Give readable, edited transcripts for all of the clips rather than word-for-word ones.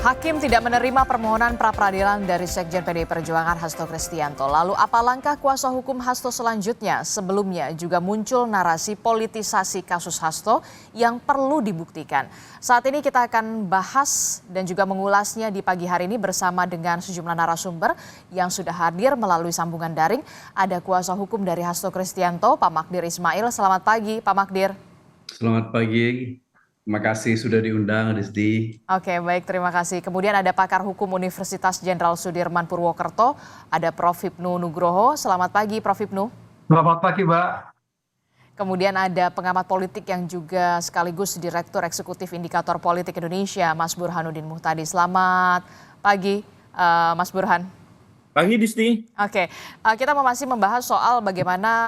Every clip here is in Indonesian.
Hakim tidak menerima permohonan pra-peradilan dari Sekjen PDI Perjuangan Hasto Kristianto. Lalu apa langkah kuasa hukum Hasto selanjutnya? Sebelumnya juga muncul narasi politisasi kasus Hasto yang perlu dibuktikan. Saat ini kita akan bahas dan juga mengulasnya di pagi hari ini bersama dengan sejumlah narasumber yang sudah hadir melalui sambungan daring. Ada kuasa hukum dari Hasto Kristianto, Pak Magdir Ismail. Selamat pagi, Pak Magdir. Selamat pagi, terima kasih sudah diundang, Rizdi. Oke, baik, terima kasih. Kemudian ada pakar hukum Universitas Jenderal Sudirman Purwokerto, ada Prof. Hipnu Nugroho. Selamat pagi, Prof. Hipnu. Selamat pagi, Mbak. Kemudian ada pengamat politik yang juga sekaligus Direktur Eksekutif Indikator Politik Indonesia, Mas Burhanuddin Muhtadi. Selamat pagi, Mas Burhan. Pagi, Disti. Oke, kita masih membahas soal bagaimana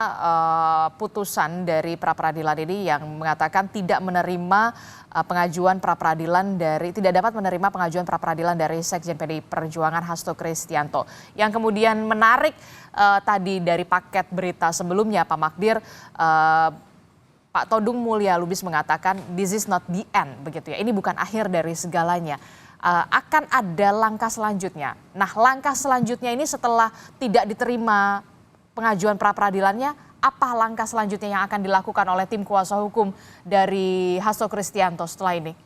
putusan dari pra-peradilan ini yang mengatakan tidak menerima pengajuan pra-peradilan tidak dapat menerima pengajuan pra-peradilan dari Sekjen PDI Perjuangan Hasto Kristianto. Yang kemudian menarik tadi dari paket berita sebelumnya, Pak Magdir, Pak Todung Mulya Lubis mengatakan this is not the end, begitu ya. Ini bukan akhir dari segalanya. Akan ada langkah selanjutnya. Nah, langkah selanjutnya ini setelah tidak diterima pengajuan pra-peradilannya, apa langkah selanjutnya yang akan dilakukan oleh tim kuasa hukum dari Hasto Kristianto setelah ini?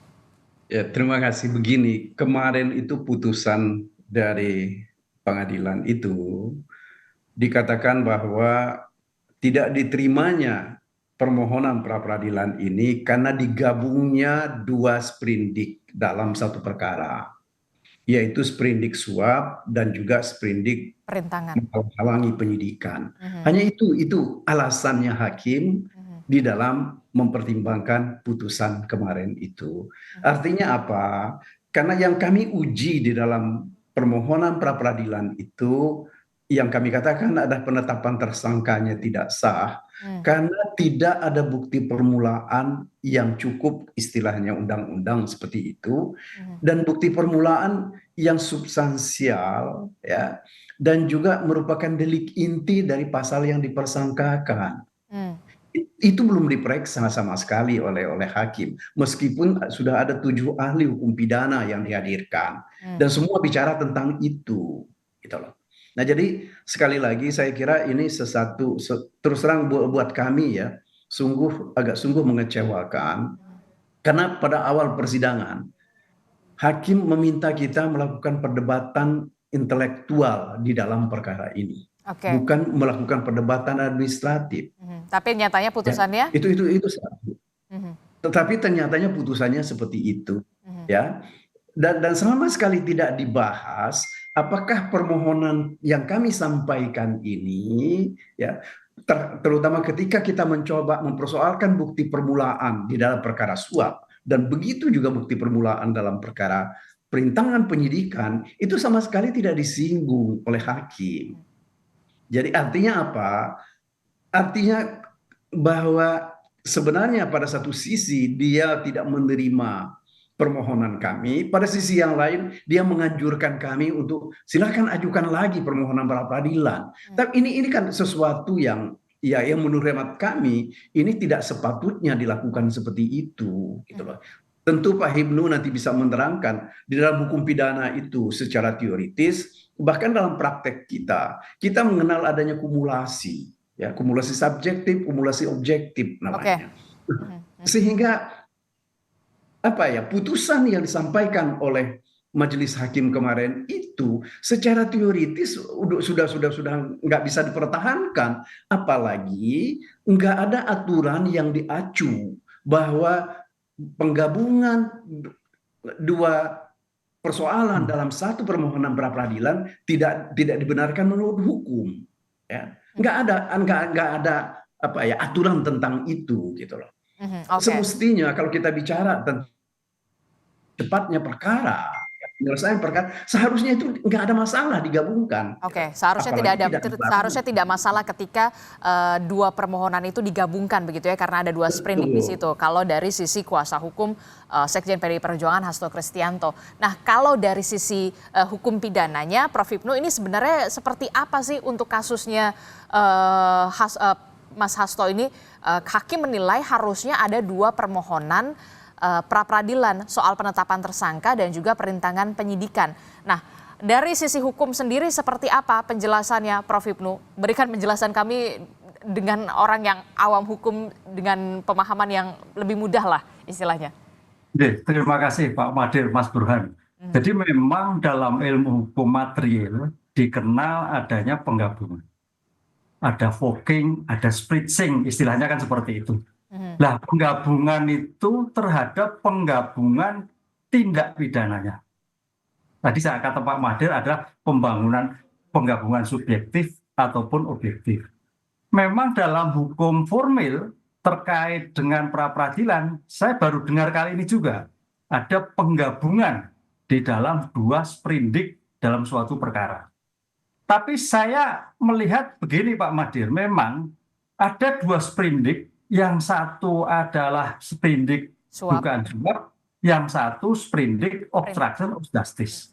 Ya, terima kasih. Begini, kemarin itu putusan dari pengadilan itu dikatakan bahwa tidak diterimanya permohonan pra-peradilan ini karena digabungnya dua sprindik dalam satu perkara, yaitu sprindik suap dan juga sprindik Perintangan, menghalangi penyidikan. Hanya itu alasannya hakim di dalam mempertimbangkan putusan kemarin itu. Artinya apa? Karena yang kami uji di dalam permohonan pra-peradilan itu, yang kami katakan ada penetapan tersangkanya tidak sah, karena tidak ada bukti permulaan yang cukup, istilahnya undang-undang seperti itu, dan bukti permulaan yang substansial, ya, dan juga merupakan delik inti dari pasal yang dipersangkakan. Itu belum diperiksa sama sekali oleh hakim, meskipun sudah ada 7 ahli hukum pidana yang dihadirkan, dan semua bicara tentang itu, gitu loh. Nah, jadi sekali lagi saya kira ini terus terang buat kami ya, agak sungguh mengecewakan, karena pada awal persidangan hakim meminta kita melakukan perdebatan intelektual di dalam perkara ini, bukan melakukan perdebatan administratif. Tapi nyatanya putusannya? Ya, itu satu. Tetapi ternyatanya putusannya seperti itu, ya. Dan sama sekali tidak dibahas apakah permohonan yang kami sampaikan ini, ya, terutama ketika kita mencoba mempersoalkan bukti permulaan di dalam perkara suap, dan begitu juga bukti permulaan dalam perkara perintangan penyidikan, itu sama sekali tidak disinggung oleh hakim. Jadi artinya apa? Artinya bahwa sebenarnya pada satu sisi dia tidak menerima permohonan kami, pada sisi yang lain dia menganjurkan kami untuk silakan ajukan lagi permohonan pra-peradilan. Tapi ini kan sesuatu yang menurut hemat kami ini tidak sepatutnya dilakukan seperti itu, gitu loh. Tentu Pak Hipnu nanti bisa menerangkan di dalam hukum pidana itu secara teoritis, bahkan dalam praktek kita mengenal adanya kumulasi, ya, kumulasi subjektif, kumulasi objektif namanya. Sehingga putusan yang disampaikan oleh majelis hakim kemarin itu secara teoritis sudah nggak bisa dipertahankan, apalagi nggak ada aturan yang diacu bahwa penggabungan dua persoalan dalam satu permohonan pra-peradilan tidak dibenarkan menurut hukum, ya. Nggak ada aturan tentang itu, gitu loh. Semestinya kalau kita bicara tentang cepatnya perkara, penyelesaian perkara, seharusnya itu nggak ada masalah digabungkan. Seharusnya tidak masalah ketika dua permohonan itu digabungkan, begitu ya, karena ada dua sprindik di situ. Kalau dari sisi kuasa hukum Sekjen PDI Perjuangan Hasto Kristianto. Nah, kalau dari sisi hukum pidananya, Prof. Hipnu, ini sebenarnya seperti apa sih untuk kasusnya Mas Hasto ini? Hakim menilai harusnya ada dua permohonan pra peradilan soal penetapan tersangka dan juga perintangan penyidikan. Nah, dari sisi hukum sendiri seperti apa penjelasannya, Prof. Hipnu? Berikan penjelasan kami dengan orang yang awam hukum dengan pemahaman yang lebih mudah lah istilahnya. Terima kasih Pak Madir, Mas Burhan. Jadi memang dalam ilmu hukum material dikenal adanya penggabungan. Ada voking, ada spritzing, istilahnya kan seperti itu. Nah, penggabungan itu terhadap penggabungan tindak pidananya. Tadi saya kata Pak Madir adalah penggabungan subjektif ataupun objektif. Memang dalam hukum formil terkait dengan pra peradilan, saya baru dengar kali ini juga ada penggabungan di dalam 2 sprindik dalam suatu perkara. Tapi saya melihat begini Pak Madir, memang ada 2 sprindik, yang satu adalah sprindik dugaan suap, yang satu sprindik obstruction of justice.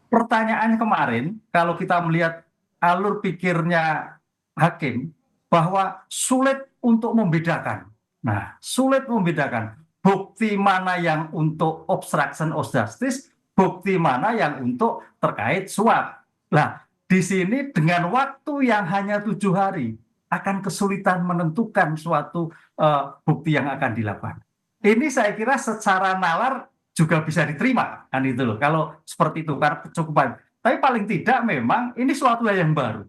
Pertanyaan kemarin, kalau kita melihat alur pikirnya hakim, bahwa sulit untuk membedakan. Nah, sulit membedakan bukti mana yang untuk obstruction of justice, bukti mana yang untuk terkait suap. Nah, di sini dengan waktu yang hanya 7 hari, akan kesulitan menentukan suatu bukti yang akan dilakukan. Ini saya kira secara nalar juga bisa diterima, kan itu loh. Kalau seperti itu, karena kecukupan. Tapi paling tidak memang ini suatu yang baru.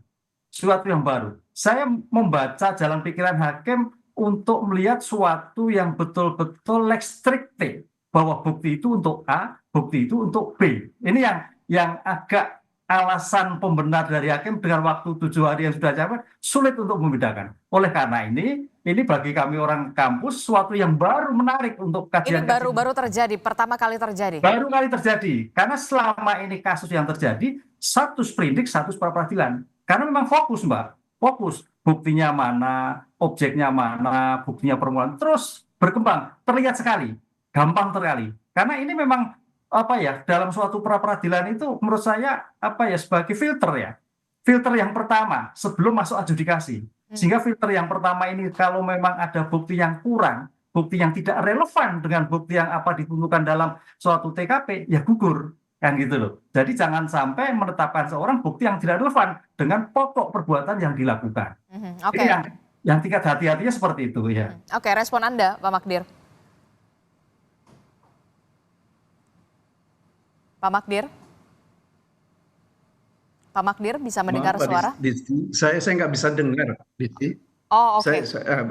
Suatu yang baru. Saya membaca jalan pikiran hakim untuk melihat suatu yang betul-betul lex stricte, bahwa bukti itu untuk A, bukti itu untuk B. Ini yang agak alasan pembenar dari hakim dengan waktu 7 hari yang sudah capai sulit untuk membedakan. Oleh karena ini bagi kami orang kampus suatu yang baru menarik untuk kajian. Ini baru terjadi, pertama kali terjadi. Baru kali terjadi, karena selama ini kasus yang terjadi satu sprindik, satu pra peradilan. Karena memang fokus Mbak, fokus buktinya mana, objeknya mana, buktinya permulaan terus berkembang, terlihat sekali, gampang sekali. Karena ini memang dalam suatu pra peradilan itu menurut saya sebagai filter ya. Filter yang pertama sebelum masuk adjudikasi. Sehingga filter yang pertama ini kalau memang ada bukti yang kurang, bukti yang tidak relevan dengan bukti yang ditentukan dalam suatu TKP, ya gugur. Kan gitu loh. Jadi jangan sampai menetapkan seorang bukti yang tidak relevan dengan pokok perbuatan yang dilakukan. Okay. Ini yang tingkat hati-hatinya seperti itu ya. Oke, respon Anda Pak Magdir. Pak Magdir? Pak Magdir bisa mendengar suara? Saya nggak bisa dengar, Diti. Oh, oke.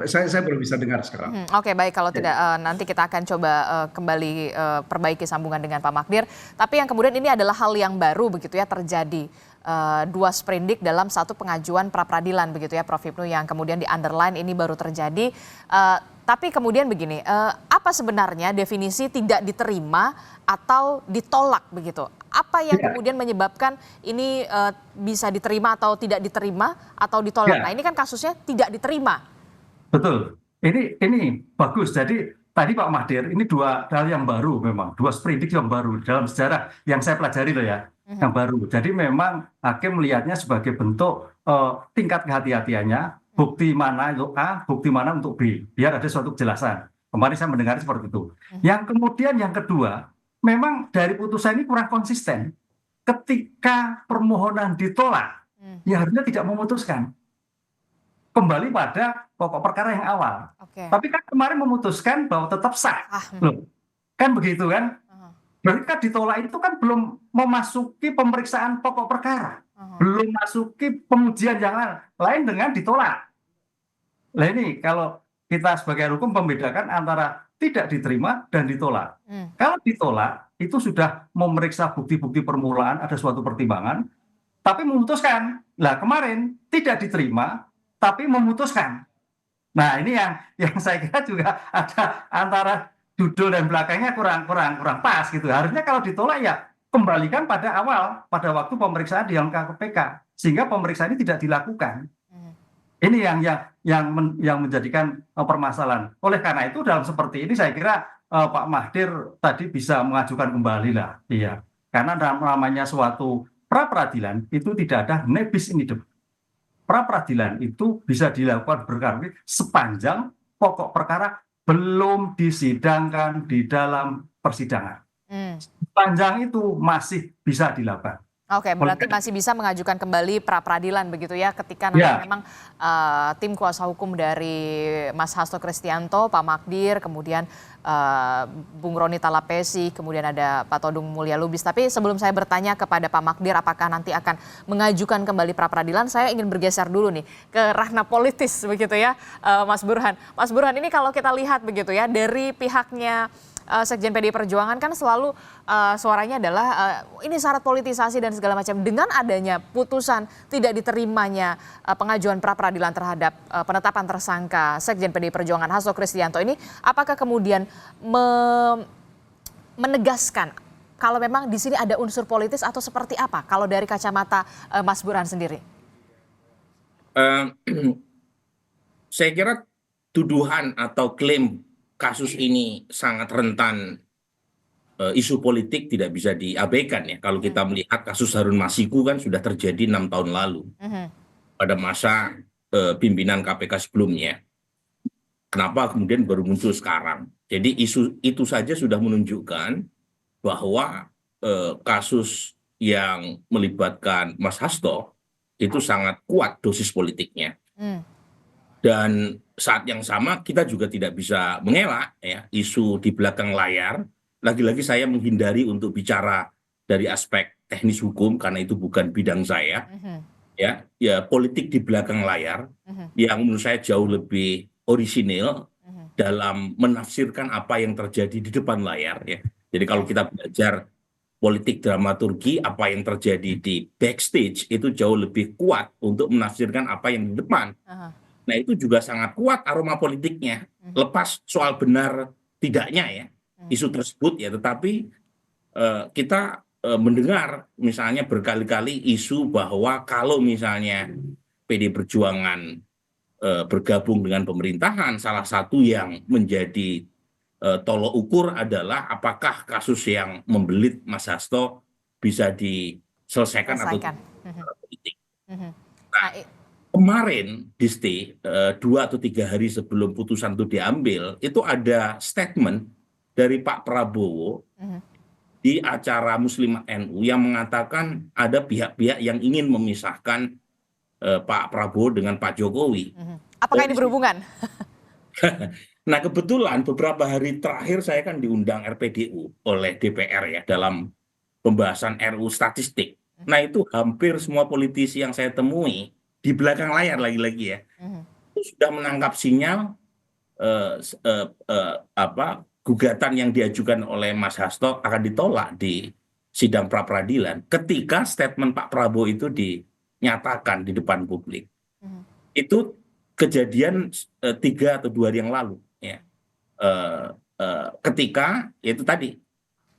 Saya baru bisa dengar sekarang. Oke, baik. Kalau tidak, nanti kita akan coba kembali perbaiki sambungan dengan Pak Magdir. Tapi yang kemudian ini adalah hal yang baru begitu ya terjadi. 2 sprindik dalam satu pengajuan pra peradilan begitu ya Prof. Hipnu, yang kemudian di underline ini baru terjadi. Tapi kemudian begini, apa sebenarnya definisi tidak diterima atau ditolak begitu? Apa yang kemudian menyebabkan ini bisa diterima atau tidak diterima atau ditolak? Nah, ini kan kasusnya tidak diterima. Betul. Ini bagus. Jadi tadi Pak Magdir, ini 2 hal yang baru memang, 2 sprindik yang baru dalam sejarah yang saya pelajari loh ya, yang baru. Jadi memang hakim melihatnya sebagai bentuk tingkat kehati-hatiannya, bukti mana untuk A, bukti mana untuk B, biar ada suatu kejelasan. Kemarin saya mendengar seperti itu. Yang kemudian yang kedua, memang dari putusan ini kurang konsisten. Ketika permohonan ditolak, ya harusnya tidak memutuskan. Kembali pada pokok perkara yang awal. Tapi kan kemarin memutuskan bahwa tetap sah. Loh, kan begitu kan? Berarti kan ditolak itu kan belum memasuki pemeriksaan pokok perkara. Belum masuki pengujian yang lain dengan ditolak. Nah ini kalau kita sebagai hukum membedakan antara tidak diterima dan ditolak. Kalau ditolak itu sudah memeriksa bukti-bukti permulaan, ada suatu pertimbangan, tapi memutuskan. Lah kemarin tidak diterima, tapi memutuskan. Nah ini yang saya kira juga ada antara judul dan belakangnya kurang pas gitu. Harusnya kalau ditolak ya kembalikan pada awal, pada waktu pemeriksaan di KPK, sehingga pemeriksaan ini tidak dilakukan. Ini yang menjadikan permasalahan. Oleh karena itu dalam seperti ini saya kira Pak Magdir tadi bisa mengajukan kembali lah, iya. Karena namanya suatu pra peradilan itu tidak ada nebis in idem. Pra peradilan itu bisa dilakukan berkali sepanjang pokok perkara belum disidangkan di dalam persidangan. Sepanjang itu masih bisa dilakukan. Oke, berarti masih bisa mengajukan kembali pra peradilan begitu ya, ketika nanti Ya, memang tim kuasa hukum dari Mas Hasto Kristianto, Pak Magdir, kemudian Bung Roni Talapesi, kemudian ada Pak Todung Mulya Lubis. Tapi sebelum saya bertanya kepada Pak Magdir apakah nanti akan mengajukan kembali pra peradilan, saya ingin bergeser dulu nih ke ranah politis begitu ya, Mas Burhan. Mas Burhan, ini kalau kita lihat begitu ya, dari pihaknya Sekjen PDI Perjuangan kan selalu suaranya adalah ini syarat politisasi dan segala macam. Dengan adanya putusan tidak diterimanya pengajuan pra peradilan terhadap penetapan tersangka Sekjen PDI Perjuangan Hasto Kristianto ini, apakah kemudian menegaskan kalau memang di sini ada unsur politis atau seperti apa kalau dari kacamata Mas Burhan sendiri? Saya kira tuduhan atau klaim kasus ini sangat rentan isu politik tidak bisa diabaikan ya. Kalau kita melihat kasus Harun Masiku kan sudah terjadi 6 tahun lalu pada masa pimpinan KPK sebelumnya. Kenapa kemudian baru muncul sekarang? Jadi isu itu saja sudah menunjukkan bahwa kasus yang melibatkan Mas Hasto itu sangat kuat dosis politiknya. Dan saat yang sama kita juga tidak bisa mengelak ya isu di belakang layar. Lagi-lagi saya menghindari untuk bicara dari aspek teknis hukum karena itu bukan bidang saya. Ya politik di belakang layar yang menurut saya jauh lebih orisinil dalam menafsirkan apa yang terjadi di depan layar ya. Jadi kalau kita belajar politik dramaturgi, apa yang terjadi di backstage itu jauh lebih kuat untuk menafsirkan apa yang di depan. Nah itu juga sangat kuat aroma politiknya. Lepas soal benar tidaknya ya isu tersebut ya, tetapi kita mendengar misalnya berkali-kali isu bahwa kalau misalnya PD Perjuangan bergabung dengan pemerintahan, salah satu yang menjadi tolok ukur adalah apakah kasus yang membelit Mas Hasto bisa diselesaikan atau tidak secara politik. Nah, kemarin Disti 2 atau 3 hari sebelum putusan itu diambil itu ada statement dari Pak Prabowo di acara Muslimat NU yang mengatakan ada pihak-pihak yang ingin memisahkan Pak Prabowo dengan Pak Jokowi. Apakah ini berhubungan? Nah kebetulan beberapa hari terakhir saya kan diundang RPDU oleh DPR ya dalam pembahasan RUU statistik. Nah itu hampir semua politisi yang saya temui di belakang layar lagi-lagi ya itu sudah menangkap sinyal gugatan yang diajukan oleh Mas Hasto akan ditolak di sidang pra peradilan ketika statement Pak Prabowo itu dinyatakan di depan publik. Itu kejadian 3 atau 2 hari yang lalu ya. Ketika itu tadi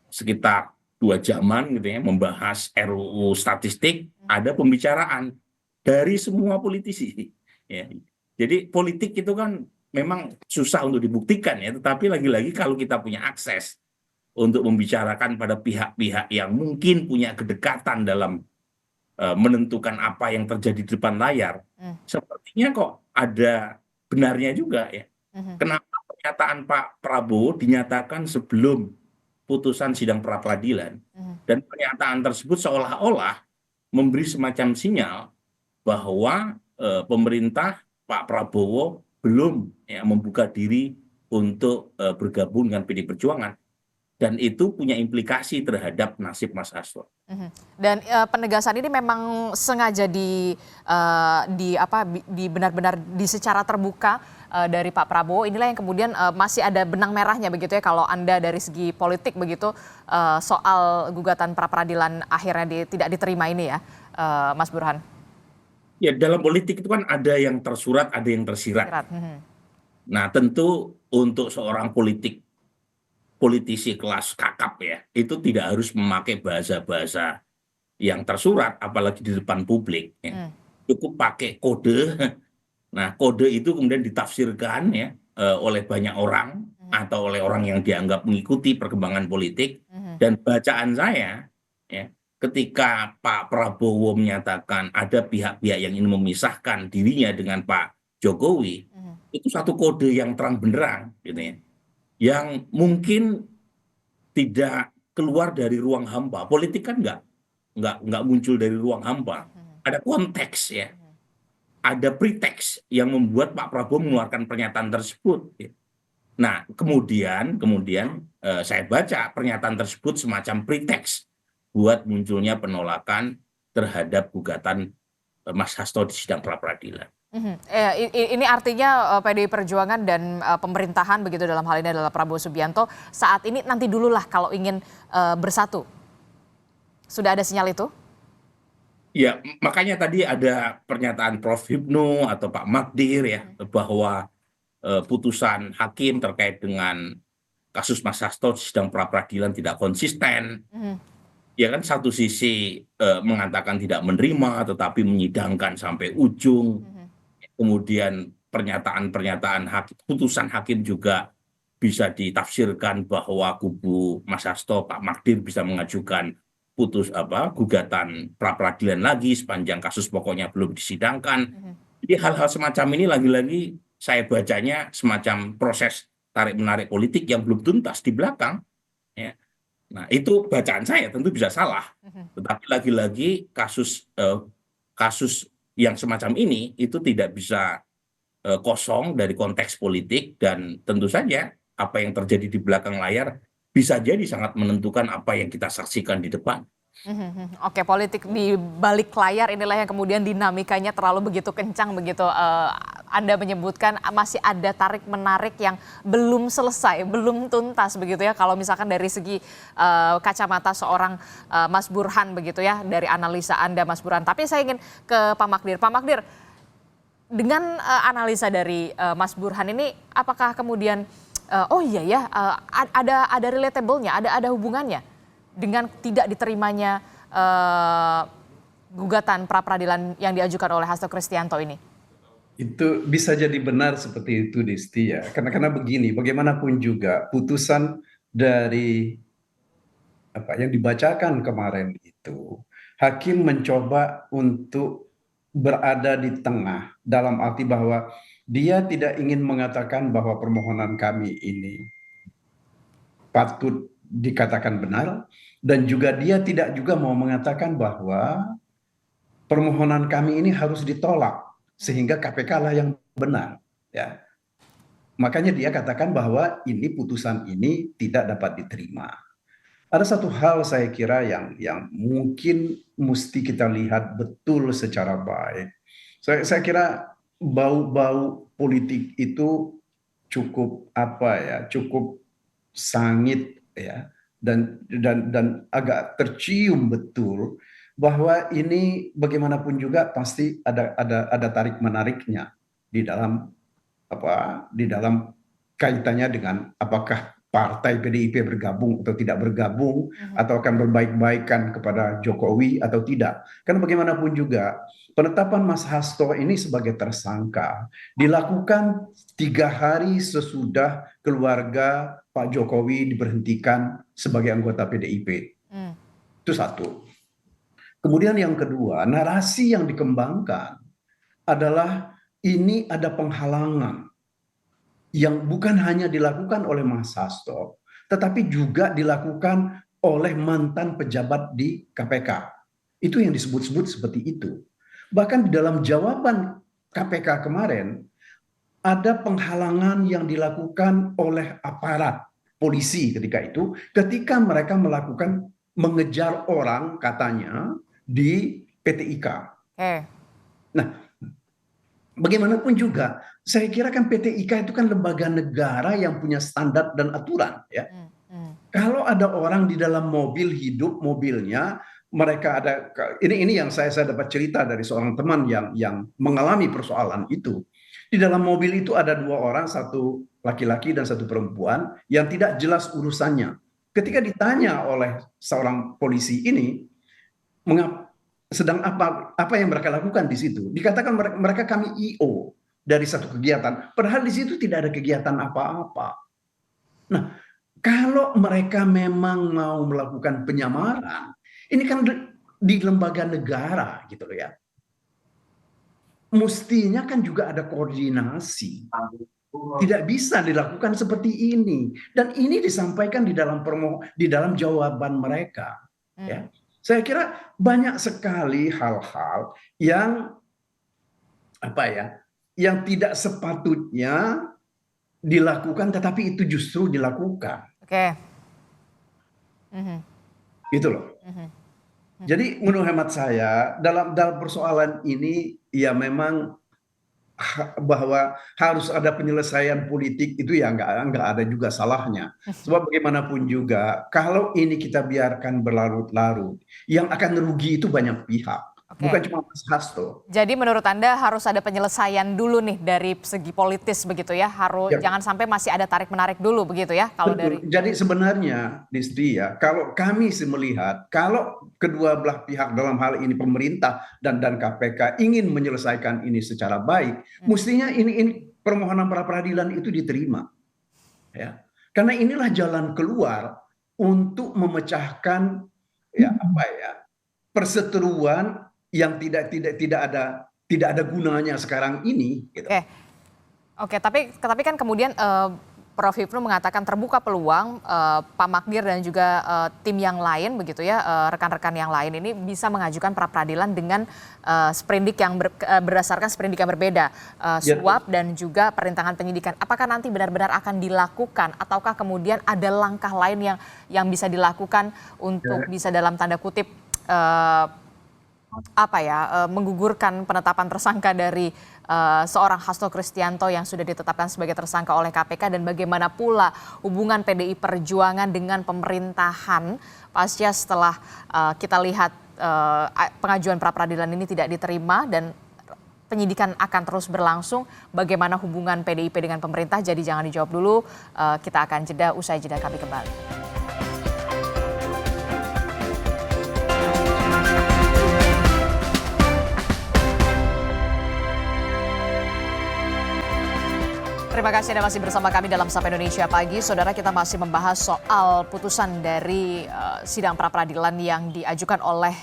sekitar 2 jaman gitu ya membahas RUU statistik, ada pembicaraan dari semua politisi ya. Jadi politik itu kan memang susah untuk dibuktikan ya, tetapi lagi-lagi kalau kita punya akses untuk membicarakan pada pihak-pihak yang mungkin punya kedekatan dalam menentukan apa yang terjadi di depan layar, sepertinya kok ada benarnya juga ya. Kenapa pernyataan Pak Prabowo dinyatakan sebelum putusan sidang pra peradilan dan pernyataan tersebut seolah-olah memberi semacam sinyal bahwa pemerintah Pak Prabowo belum ya, membuka diri untuk bergabung dengan PD Perjuangan dan itu punya implikasi terhadap nasib Mas Hasto. Dan penegasan ini memang sengaja benar-benar di secara terbuka dari Pak Prabowo. Inilah yang kemudian masih ada benang merahnya begitu ya kalau Anda dari segi politik begitu soal gugatan pra peradilan akhirnya tidak diterima ini ya, Mas Burhan. Ya dalam politik itu kan ada yang tersurat, ada yang tersirat. Nah tentu untuk seorang politisi kelas kakap ya, itu tidak harus memakai bahasa-bahasa yang tersurat, apalagi di depan publik. Ya. Cukup pakai kode. Nah kode itu kemudian ditafsirkan ya oleh banyak orang atau oleh orang yang dianggap mengikuti perkembangan politik. Dan bacaan saya ya, ketika Pak Prabowo menyatakan ada pihak-pihak yang ingin memisahkan dirinya dengan Pak Jokowi itu satu kode yang terang benderang gitu ya, yang mungkin tidak keluar dari ruang hampa. Politik kan nggak muncul dari ruang hampa. Ada konteks ya, ada preteks yang membuat Pak Prabowo mengeluarkan pernyataan tersebut. Ya. Nah, kemudian saya baca pernyataan tersebut semacam preteks buat munculnya penolakan terhadap gugatan Mas Hasto di sidang pra-peradilan. Ini artinya PDI Perjuangan dan pemerintahan begitu dalam hal ini adalah Prabowo Subianto saat ini nanti dululah kalau ingin bersatu. Sudah ada sinyal itu? Ya, makanya tadi ada pernyataan Prof. Hipnu atau Pak Magdir ya, bahwa putusan hakim terkait dengan kasus Mas Hasto di sidang pra-peradilan tidak konsisten. Ya kan, satu sisi mengatakan tidak menerima tetapi menyidangkan sampai ujung. Kemudian pernyataan-pernyataan putusan hakim juga bisa ditafsirkan bahwa kubu Mas Hasto, Pak Magdir bisa mengajukan gugatan pra-peradilan lagi sepanjang kasus pokoknya belum disidangkan. Jadi hal-hal semacam ini lagi-lagi saya bacanya semacam proses tarik-menarik politik yang belum tuntas di belakang. Ya. Nah, itu bacaan saya, tentu bisa salah. Tetapi lagi-lagi kasus yang semacam ini itu tidak bisa kosong dari konteks politik, dan tentu saja apa yang terjadi di belakang layar bisa jadi sangat menentukan apa yang kita saksikan di depan. Oke, politik di balik layar inilah yang kemudian dinamikanya terlalu begitu kencang begitu. Anda menyebutkan masih ada tarik-menarik yang belum selesai, belum tuntas begitu ya. Kalau misalkan dari segi kacamata seorang Mas Burhan begitu ya, dari analisa Anda Mas Burhan. Tapi saya ingin ke Pak Magdir. Pak Magdir, dengan analisa dari Mas Burhan ini, apakah kemudian oh iya ya, ada relatable-nya, ada hubungannya dengan tidak diterimanya gugatan pra-peradilan yang diajukan oleh Hasto Kristianto ini? Itu bisa jadi benar seperti itu, Desti ya. Karena begini, bagaimanapun juga putusan dari apa yang dibacakan kemarin itu, hakim mencoba untuk berada di tengah, dalam arti bahwa dia tidak ingin mengatakan bahwa permohonan kami ini patut dikatakan benar, dan juga dia tidak juga mau mengatakan bahwa permohonan kami ini harus ditolak sehingga KPK lah yang benar, ya. Makanya dia katakan bahwa ini putusan ini tidak dapat diterima. Ada satu hal saya kira yang mungkin mesti kita lihat betul secara baik. Saya kira bau-bau politik itu cukup cukup sangit ya, dan agak tercium betul bahwa ini bagaimanapun juga pasti ada tarik menariknya di dalam kaitannya dengan apakah partai PDIP bergabung atau tidak bergabung, atau akan berbaik-baikan kepada Jokowi atau tidak. Karena bagaimanapun juga penetapan Mas Hasto ini sebagai tersangka dilakukan 3 hari sesudah keluarga Pak Jokowi diberhentikan sebagai anggota PDIP. Itu satu. Kemudian yang kedua, narasi yang dikembangkan adalah ini ada penghalangan yang bukan hanya dilakukan oleh Mas Hasto, tetapi juga dilakukan oleh mantan pejabat di KPK. Itu yang disebut-sebut seperti itu. Bahkan di dalam jawaban KPK kemarin, ada penghalangan yang dilakukan oleh aparat polisi ketika mereka mengejar orang katanya di PT IKA. Nah, bagaimanapun juga, saya kira kan PT IKA itu kan lembaga negara yang punya standar dan aturan, ya. Kalau ada orang di dalam mobil, hidup mobilnya, mereka ada ini yang saya dapat cerita dari seorang teman yang mengalami persoalan itu. Di dalam mobil itu ada 2 orang, satu laki-laki dan satu perempuan yang tidak jelas urusannya. Ketika ditanya oleh seorang polisi ini, sedang apa yang mereka lakukan di situ, dikatakan mereka kami IO dari satu kegiatan, padahal di situ tidak ada kegiatan apa-apa. Nah, kalau mereka memang mau melakukan penyamaran, ini kan di lembaga negara gitu loh ya. mestinya kan juga ada koordinasi. Tidak bisa dilakukan seperti ini. Dan ini disampaikan di dalam jawaban mereka. Ya. Saya kira banyak sekali hal-hal yang yang tidak sepatutnya dilakukan, tetapi itu justru dilakukan. Oke. Gitu loh. Jadi menurut hemat saya dalam persoalan ini ya memang bahwa harus ada penyelesaian politik itu ya nggak ada juga salahnya. Sebab bagaimanapun juga kalau ini kita biarkan berlarut-larut, yang akan rugi itu banyak pihak, bukan cuma Mas Hasto. Jadi menurut Anda harus ada penyelesaian dulu nih dari segi politis begitu ya, jangan sampai masih ada tarik-menarik dulu begitu ya kalau dari. Jadi sebenarnya Distri ya, kalau kami sih melihat kalau kedua belah pihak dalam hal ini pemerintah dan KPK ingin menyelesaikan ini secara baik, mestinya ini permohonan pra peradilan itu diterima. Ya. Karena inilah jalan keluar untuk memecahkan perseteruan yang tidak ada gunanya sekarang ini. Gitu. Oke, tapi kan kemudian Prof. Hipnu mengatakan terbuka peluang Pak Magdir dan juga tim yang lain begitu ya, rekan-rekan yang lain ini bisa mengajukan pra peradilan dengan sprindik yang berdasarkan sprindik yang berbeda, suap dan juga perintangan penyidikan. Apakah nanti benar-benar akan dilakukan ataukah kemudian ada langkah lain yang bisa dilakukan untuk bisa dalam tanda kutip menggugurkan penetapan tersangka dari seorang Hasto Kristianto yang sudah ditetapkan sebagai tersangka oleh KPK, dan bagaimana pula hubungan PDI Perjuangan dengan pemerintahan pasca setelah kita lihat pengajuan pra peradilan ini tidak diterima dan penyidikan akan terus berlangsung. Bagaimana hubungan PDIP dengan pemerintah? Jadi jangan dijawab dulu, kita akan jeda, usai jeda kami kembali. Terima kasih Anda masih bersama kami dalam Sapa Indonesia Pagi. Saudara, kita masih membahas soal putusan dari sidang pra-peradilan yang diajukan oleh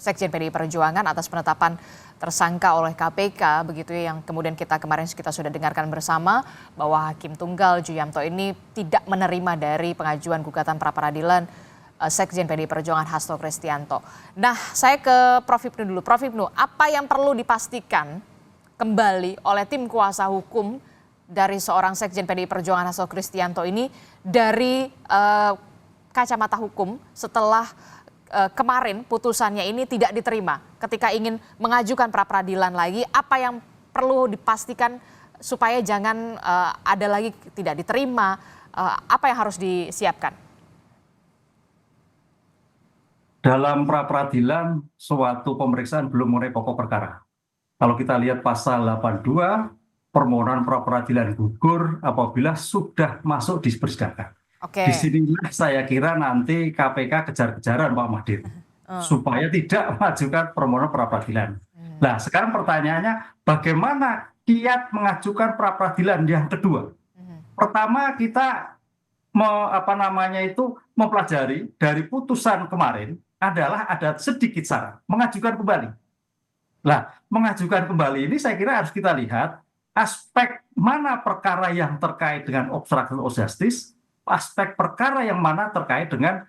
Sekjen PDI Perjuangan atas penetapan tersangka oleh KPK begitu ya, yang kemudian kita sudah dengarkan bersama bahwa Hakim Tunggal Ju-Yamto ini tidak menerima dari pengajuan gugatan pra-peradilan Sekjen PDI Perjuangan Hasto Kristianto. Nah, saya ke Prof. Hipnu dulu. Prof. Hipnu, apa yang perlu dipastikan kembali oleh tim kuasa hukum dari seorang Sekjen PDI Perjuangan Hasto Kristianto ini dari kacamata hukum setelah kemarin putusannya ini tidak diterima? Ketika ingin mengajukan pra peradilan lagi, apa yang perlu dipastikan supaya jangan ada lagi tidak diterima? Apa yang harus disiapkan? Dalam pra peradilan suatu pemeriksaan belum mengenai pokok perkara. Kalau kita lihat pasal 82, permohonan pra peradilan gugur apabila sudah masuk di persidangan. Di sinilah saya kira nanti KPK kejar-kejaran Pak Magdir supaya tidak mengajukan permohonan pra peradilan. Nah, sekarang pertanyaannya bagaimana kiat mengajukan pra peradilan yang kedua? Pertama, kita mempelajari dari putusan kemarin adalah ada sedikit syarat mengajukan kembali. Nah, mengajukan kembali ini saya kira harus kita lihat aspek mana perkara yang terkait dengan obstruction of justice, aspek perkara yang mana terkait dengan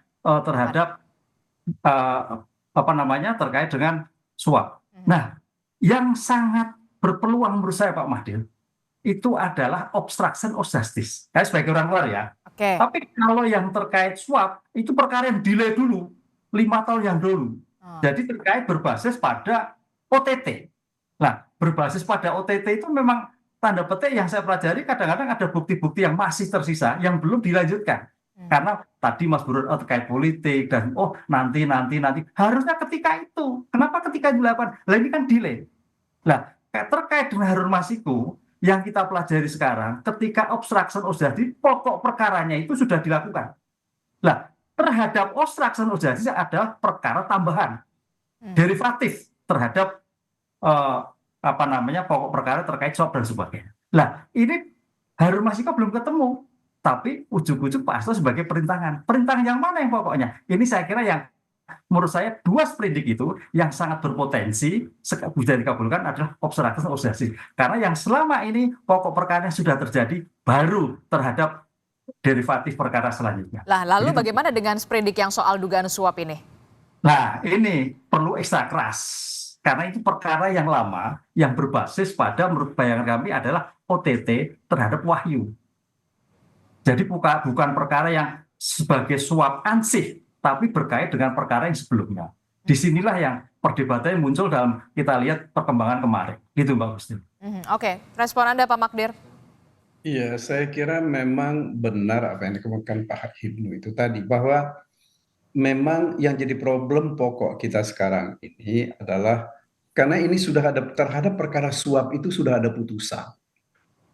terkait dengan suap. Nah, yang sangat berpeluang menurut saya Pak Magdir itu adalah obstruction of justice. Saya sebagai orang luar ya. Tapi kalau yang terkait suap itu perkara yang delay dulu 5 tahun yang dulu. Jadi terkait berbasis pada OTT. Nah, berbasis pada OTT itu memang tanda petik yang saya pelajari kadang-kadang ada bukti-bukti yang masih tersisa yang belum dilanjutkan. Karena tadi Mas Burhan terkait politik dan nanti. Harusnya ketika itu. Kenapa ketika dilakukan? Lah ini kan delay. Nah, terkait dengan Harun Masiku yang kita pelajari sekarang, ketika obstruction of justice, pokok perkaranya itu sudah dilakukan. Nah, terhadap obstruction of justice adalah perkara tambahan. Derivatif terhadap pokok perkara terkait suap dan sebagainya. Nah, ini Harun Masiku belum ketemu, tapi ujug-ujug Pak Hasto sebagai perintangan. Perintangan yang mana yang pokoknya? Ini saya kira yang menurut saya dua sprindik itu yang sangat berpotensi bisa dikabulkan adalah obstruction of justice. Karena yang selama ini pokok perkara sudah terjadi baru terhadap derivatif perkara selanjutnya. Lah, lalu Begitu. bagaimana dengan sprindik yang soal dugaan suap ini? Nah, ini perlu ekstra keras. Karena itu perkara yang lama yang berbasis pada menurut bayangan kami adalah OTT terhadap Wahyu. Jadi bukan perkara yang sebagai suap ansih, tapi berkait dengan perkara yang sebelumnya. Disinilah yang perdebatannya muncul dalam kita lihat perkembangan kemarin. Gitu Mbak Gusti. Oke, respon Anda Pak Magdir. Iya, saya kira memang benar apa yang dikemukakan Pak Hipnu itu tadi, bahwa memang yang jadi problem pokok kita sekarang ini adalah karena ini sudah ada terhadap perkara suap itu sudah ada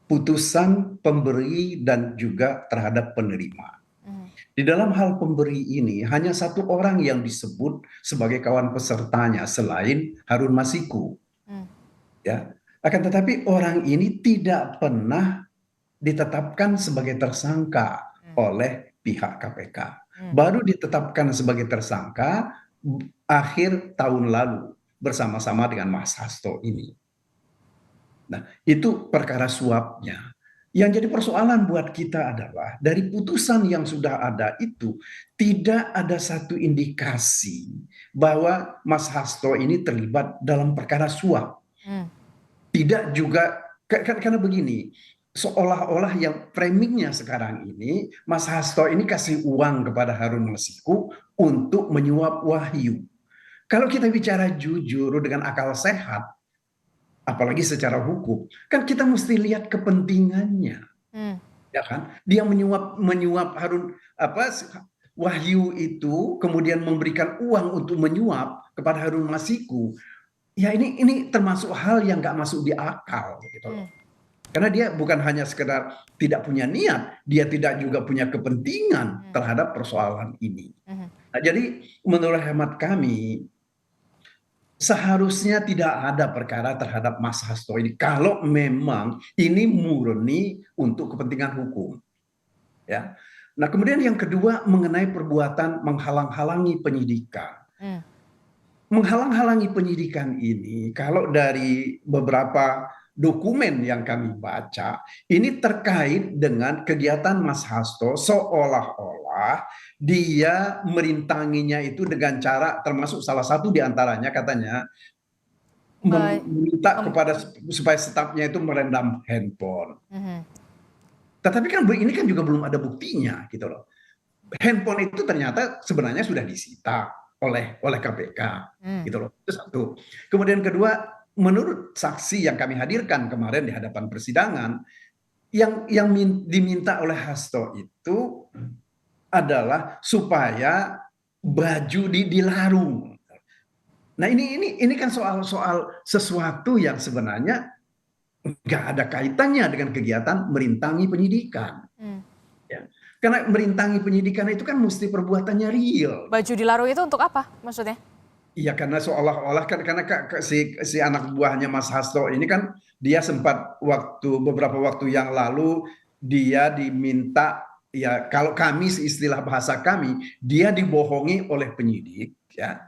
putusan pemberi dan juga terhadap penerima. Di dalam hal pemberi ini hanya satu orang yang disebut sebagai kawan pesertanya selain Harun Masiku. Ya, akan tetapi orang ini tidak pernah ditetapkan sebagai tersangka oleh pihak KPK. Baru ditetapkan sebagai tersangka akhir tahun lalu bersama-sama dengan Mas Hasto ini. Nah, itu perkara suapnya. Yang jadi persoalan buat kita adalah dari putusan yang sudah ada itu tidak ada satu indikasi bahwa Mas Hasto ini terlibat dalam perkara suap. Tidak juga, karena begini, seolah-olah yang framingnya sekarang ini Mas Hasto ini kasih uang kepada Harun Masiku untuk menyuap Wahyu. Kalau kita bicara jujur dengan akal sehat, apalagi secara hukum, kan kita mesti lihat kepentingannya, ya kan? Dia menyuap Harun Wahyu itu, kemudian memberikan uang untuk menyuap kepada Harun Masiku. Ya ini termasuk hal yang nggak masuk di akal, gitu. Karena dia bukan hanya sekedar tidak punya niat, dia tidak juga punya kepentingan terhadap persoalan ini. Nah, jadi menurut hemat kami, seharusnya tidak ada perkara terhadap Mas Hasto ini kalau memang ini murni untuk kepentingan hukum. Ya. Nah, kemudian yang kedua mengenai perbuatan menghalang-halangi penyidikan. Menghalang-halangi penyidikan ini kalau dari beberapa dokumen yang kami baca ini terkait dengan kegiatan Mas Hasto seolah-olah dia merintanginya itu dengan cara termasuk salah satu diantaranya katanya meminta kepada supaya stafnya itu merendam handphone. Tetapi kan ini kan juga belum ada buktinya gitu loh. Handphone itu ternyata sebenarnya sudah disita oleh KPK gitu loh. Itu satu. Kemudian kedua, menurut saksi yang kami hadirkan kemarin di hadapan persidangan, yang diminta oleh Hasto itu adalah supaya baju dilarung. Nah ini kan soal sesuatu yang sebenarnya nggak ada kaitannya dengan kegiatan merintangi penyidikan. Ya. Karena merintangi penyidikan itu kan mesti perbuatannya real. Baju dilarung itu untuk apa maksudnya? Iya, karena seolah-olah karena si anak buahnya Mas Hasto ini kan dia sempat beberapa waktu yang lalu dia diminta, ya kalau kami istilah bahasa kami, dia dibohongi oleh penyidik ya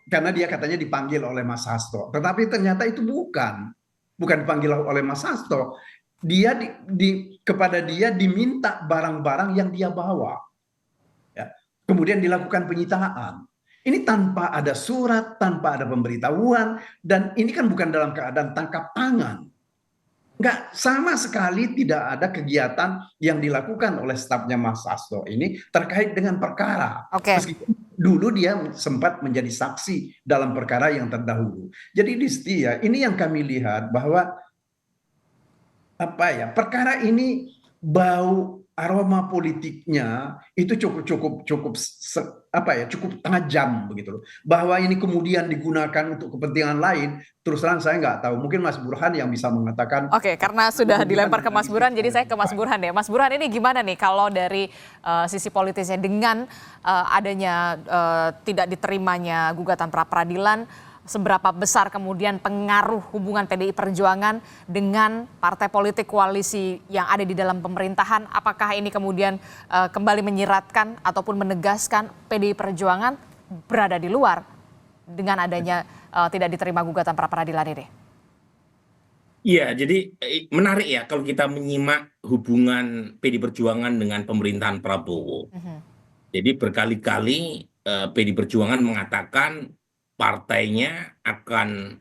karena dia katanya dipanggil oleh Mas Hasto. Tetapi ternyata itu bukan dipanggil oleh Mas Hasto. Dia kepada dia diminta barang-barang yang dia bawa. Ya. Kemudian dilakukan penyitaan. Ini tanpa ada surat, tanpa ada pemberitahuan, dan ini kan bukan dalam keadaan tangkap tangan. Nggak, sama sekali tidak ada kegiatan yang dilakukan oleh stafnya Mas Hasto ini terkait dengan perkara. Meskipun dulu dia sempat menjadi saksi dalam perkara yang terdahulu. Jadi ini yang kami lihat bahwa perkara ini bau aroma politiknya itu cukup tajam begitu loh. Bahwa ini kemudian digunakan untuk kepentingan lain, terus terang saya nggak tahu. Mungkin Mas Burhan yang bisa mengatakan. Oke, karena sudah dilempar ke Mas Burhan, jadi saya ke Mas Burhan ya. Mas Burhan, ini gimana nih kalau dari sisi politisnya dengan adanya tidak diterimanya gugatan pra peradilan, seberapa besar kemudian pengaruh hubungan PDI Perjuangan dengan partai politik koalisi yang ada di dalam pemerintahan? Apakah ini kemudian kembali menyiratkan ataupun menegaskan PDI Perjuangan berada di luar dengan adanya tidak diterima gugatan pra peradilan ini? Iya, jadi menarik ya kalau kita menyimak hubungan PD Perjuangan dengan pemerintahan Prabowo. Jadi berkali-kali PD Perjuangan mengatakan partainya akan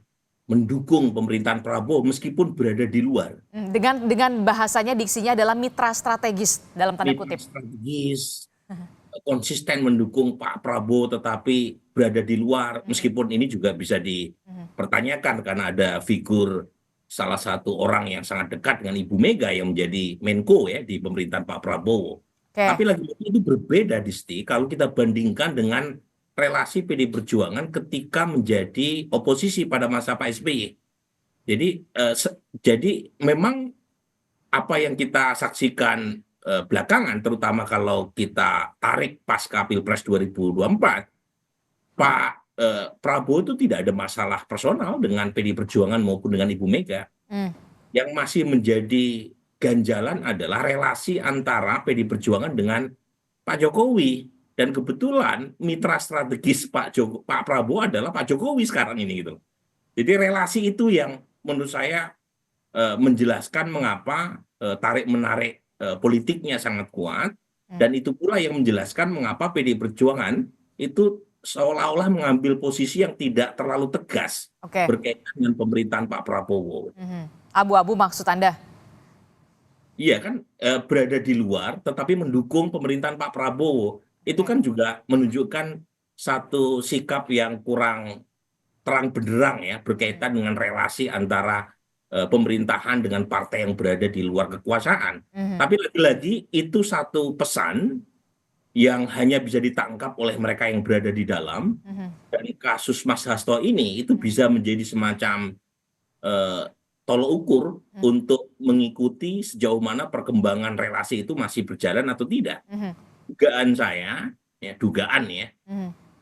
mendukung pemerintahan Prabowo meskipun berada di luar. Dengan bahasanya, diksinya adalah mitra strategis dalam tanda Mitra kutip. strategis, konsisten mendukung Pak Prabowo tetapi berada di luar, meskipun ini juga bisa dipertanyakan karena ada figur salah satu orang yang sangat dekat dengan Ibu Mega yang menjadi Menko ya di pemerintahan Pak Prabowo. Oke. Tapi lagi-lagi itu berbeda Disti kalau kita bandingkan dengan relasi PD Perjuangan ketika menjadi oposisi pada masa Pak SBY. Jadi memang apa yang kita saksikan belakangan, terutama kalau kita tarik pasca Pilpres 2024, Pak Prabowo itu tidak ada masalah personal dengan PD Perjuangan maupun dengan Ibu Mega. Yang masih menjadi ganjalan adalah relasi antara PD Perjuangan dengan Pak Jokowi. Dan kebetulan mitra strategis Pak Prabowo adalah Pak Jokowi sekarang ini gitu. Jadi relasi itu yang menurut saya menjelaskan mengapa tarik-menarik politiknya sangat kuat, dan itu pula yang menjelaskan mengapa PD Perjuangan itu seolah-olah mengambil posisi yang tidak terlalu tegas berkaitan dengan pemerintahan Pak Prabowo. Abu-abu maksud Anda? Iya kan, berada di luar tetapi mendukung pemerintahan Pak Prabowo. Itu kan juga menunjukkan satu sikap yang kurang terang benderang ya berkaitan dengan relasi antara pemerintahan dengan partai yang berada di luar kekuasaan. Tapi lagi-lagi itu satu pesan yang hanya bisa ditangkap oleh mereka yang berada di dalam. Dan kasus Mas Hasto ini itu bisa menjadi semacam tolok ukur untuk mengikuti sejauh mana perkembangan relasi itu masih berjalan atau tidak. Dugaan saya, ya dugaan ya,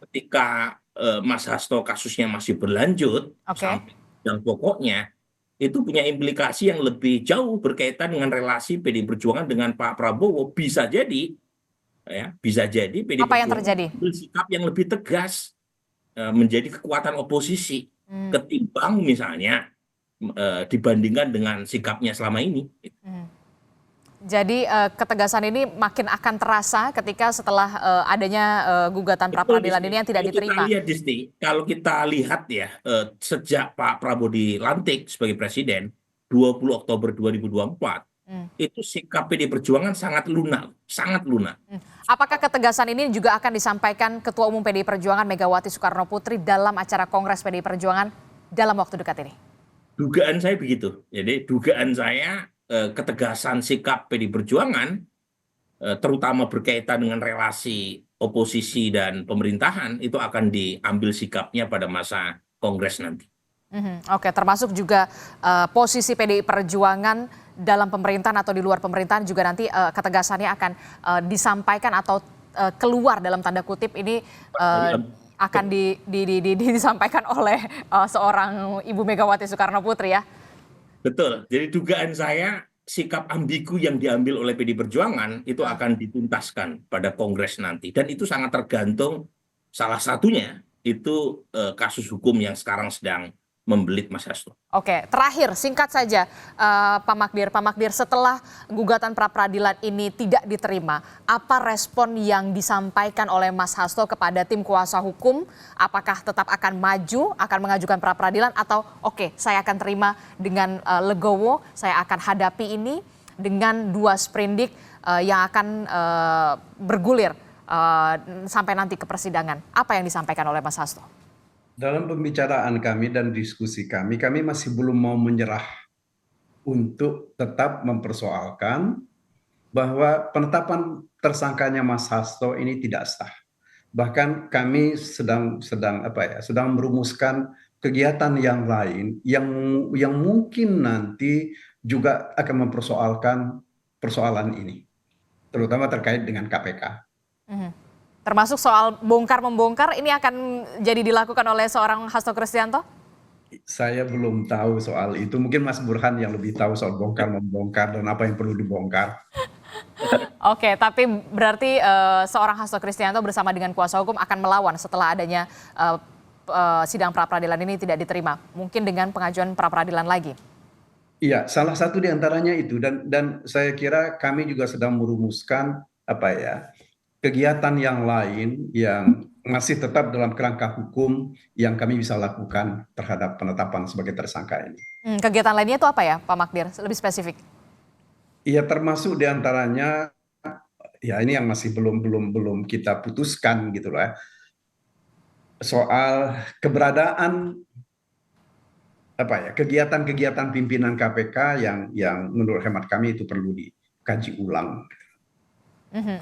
ketika Mas Hasto kasusnya masih berlanjut sampai yang pokoknya, itu punya implikasi yang lebih jauh berkaitan dengan relasi PD Perjuangan dengan Pak Prabowo. Bisa jadi PD Perjuangan bersikap yang lebih tegas menjadi kekuatan oposisi ketimbang misalnya dibandingkan dengan sikapnya selama ini. Jadi ketegasan ini makin akan terasa ketika setelah adanya gugatan pra peradilan ini yang tidak diterima. Kalau kita lihat ya, sejak Pak Prabowo dilantik sebagai presiden 20 Oktober 2024, itu sikap PD Perjuangan sangat lunak, sangat lunak. Apakah ketegasan ini juga akan disampaikan Ketua Umum PDI Perjuangan Megawati Soekarno Putri dalam acara Kongres PDI Perjuangan dalam waktu dekat ini? Dugaan saya begitu. Jadi dugaan saya ketegasan sikap PD Perjuangan, terutama berkaitan dengan relasi oposisi dan pemerintahan, itu akan diambil sikapnya pada masa Kongres nanti. Oke, termasuk juga posisi PDI Perjuangan dalam pemerintahan atau di luar pemerintahan juga nanti ketegasannya akan disampaikan atau keluar dalam tanda kutip ini akan disampaikan oleh seorang Ibu Megawati Soekarno Putri ya. Betul. Jadi dugaan saya sikap ambigu yang diambil oleh PD Perjuangan itu akan dituntaskan pada Kongres nanti. Dan itu sangat tergantung, salah satunya itu kasus hukum yang sekarang sedang membelit Mas Hasto. Oke, terakhir singkat saja Pak Magdir, setelah gugatan pra peradilan ini tidak diterima, apa respon yang disampaikan oleh Mas Hasto kepada tim kuasa hukum? Apakah tetap akan maju, akan mengajukan pra peradilan, atau oke, saya akan terima dengan legowo, saya akan hadapi ini dengan 2 sprindik yang akan bergulir sampai nanti ke persidangan? Apa yang disampaikan oleh Mas Hasto? Dalam pembicaraan kami dan diskusi kami masih belum mau menyerah untuk tetap mempersoalkan bahwa penetapan tersangkanya Mas Hasto ini tidak sah. Bahkan kami sedang merumuskan kegiatan yang lain yang mungkin nanti juga akan mempersoalkan persoalan ini, terutama terkait dengan KPK. Termasuk soal bongkar-membongkar, ini akan jadi dilakukan oleh seorang Hasto Kristianto? Saya belum tahu soal itu. Mungkin Mas Burhan yang lebih tahu soal bongkar-membongkar dan apa yang perlu dibongkar. Oke, tapi berarti seorang Hasto Kristianto bersama dengan kuasa hukum akan melawan setelah adanya sidang pra-peradilan ini tidak diterima, mungkin dengan pengajuan pra-peradilan lagi. Iya, salah satu di antaranya itu, dan saya kira kami juga sedang merumuskan apa ya, kegiatan yang lain yang masih tetap dalam kerangka hukum yang kami bisa lakukan terhadap penetapan sebagai tersangka ini. Kegiatan lainnya itu apa ya, Pak Magdir? Lebih spesifik. Iya, termasuk di antaranya ya ini yang masih belum kita putuskan gitu lah, soal keberadaan apa ya, kegiatan-kegiatan pimpinan KPK yang menurut hemat kami itu perlu dikaji ulang.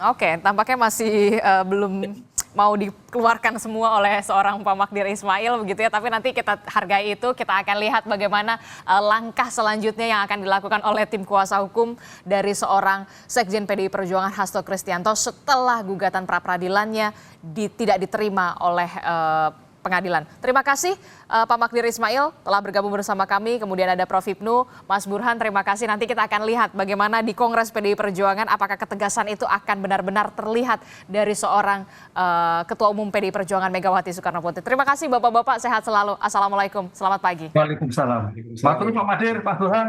Oke, tampaknya masih belum mau dikeluarkan semua oleh seorang Pak Magdir Ismail begitu ya, tapi nanti kita hargai itu, kita akan lihat bagaimana langkah selanjutnya yang akan dilakukan oleh tim kuasa hukum dari seorang Sekjen PDI Perjuangan Hasto Kristianto setelah gugatan pra-peradilannya tidak diterima oleh pengadilan. Terima kasih Pak Magdir Ismail telah bergabung bersama kami. Kemudian ada Prof. Hipnu, Mas Burhan, terima kasih. Nanti kita akan lihat bagaimana di Kongres PDI Perjuangan apakah ketegasan itu akan benar-benar terlihat dari seorang Ketua Umum PDI Perjuangan Megawati Soekarno Putri. Terima kasih Bapak-Bapak, sehat selalu. Assalamualaikum, selamat pagi. Waalaikumsalam. Pak Magdir, Pak Burhan.